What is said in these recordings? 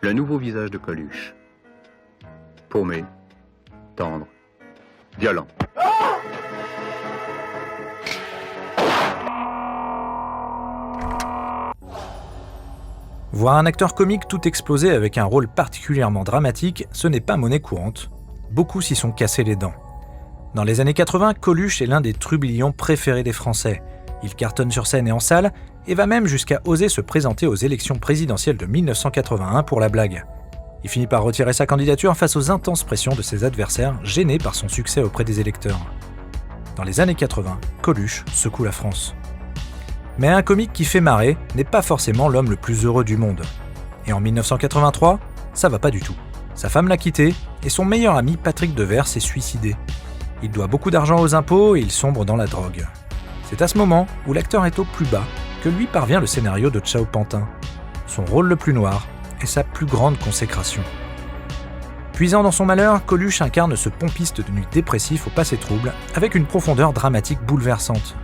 Le nouveau visage de Coluche. Paumé, tendre, violent. Voir un acteur comique tout exploser avec un rôle particulièrement dramatique, ce n'est pas monnaie courante. Beaucoup s'y sont cassés les dents. Dans les années 80, Coluche est l'un des trublions préférés des Français. Il cartonne sur scène et en salle, et va même jusqu'à oser se présenter aux élections présidentielles de 1981 pour la blague. Il finit par retirer sa candidature face aux intenses pressions de ses adversaires, gênés par son succès auprès des électeurs. Dans les années 80, Coluche secoue la France. Mais un comique qui fait marrer n'est pas forcément l'homme le plus heureux du monde. Et en 1983, ça va pas du tout. Sa femme l'a quitté, et son meilleur ami Patrick Devers s'est suicidé. Il doit beaucoup d'argent aux impôts et il sombre dans la drogue. C'est à ce moment où l'acteur est au plus bas que lui parvient le scénario de Ciao Pantin, son rôle le plus noir et sa plus grande consécration. Puisant dans son malheur, Coluche incarne ce pompiste devenu dépressif au passé trouble avec une profondeur dramatique bouleversante.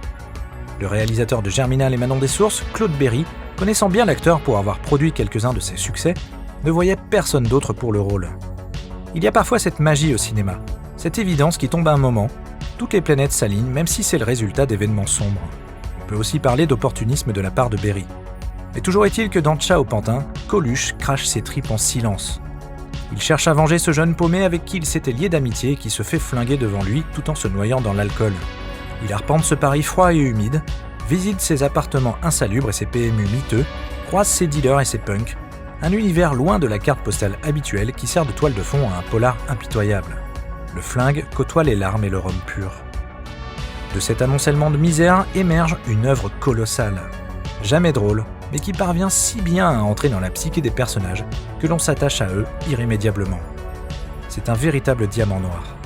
Le réalisateur de Germinal et Manon des Sources, Claude Berry, connaissant bien l'acteur pour avoir produit quelques-uns de ses succès, ne voyait personne d'autre pour le rôle. Il y a parfois cette magie au cinéma, cette évidence qui tombe à un moment, toutes les planètes s'alignent même si c'est le résultat d'événements sombres. On peut aussi parler d'opportunisme de la part de Berry. Mais toujours est-il que dans Ciao Pantin, Coluche crache ses tripes en silence. Il cherche à venger ce jeune paumé avec qui il s'était lié d'amitié et qui se fait flinguer devant lui tout en se noyant dans l'alcool. Il arpente ce Paris froid et humide, visite ses appartements insalubres et ses PMU miteux, croise ses dealers et ses punks, un univers loin de la carte postale habituelle qui sert de toile de fond à un polar impitoyable. Le flingue côtoie les larmes et le rhum pur. De cet amoncellement de misère émerge une œuvre colossale. Jamais drôle, mais qui parvient si bien à entrer dans la psyché des personnages que l'on s'attache à eux irrémédiablement. C'est un véritable diamant noir.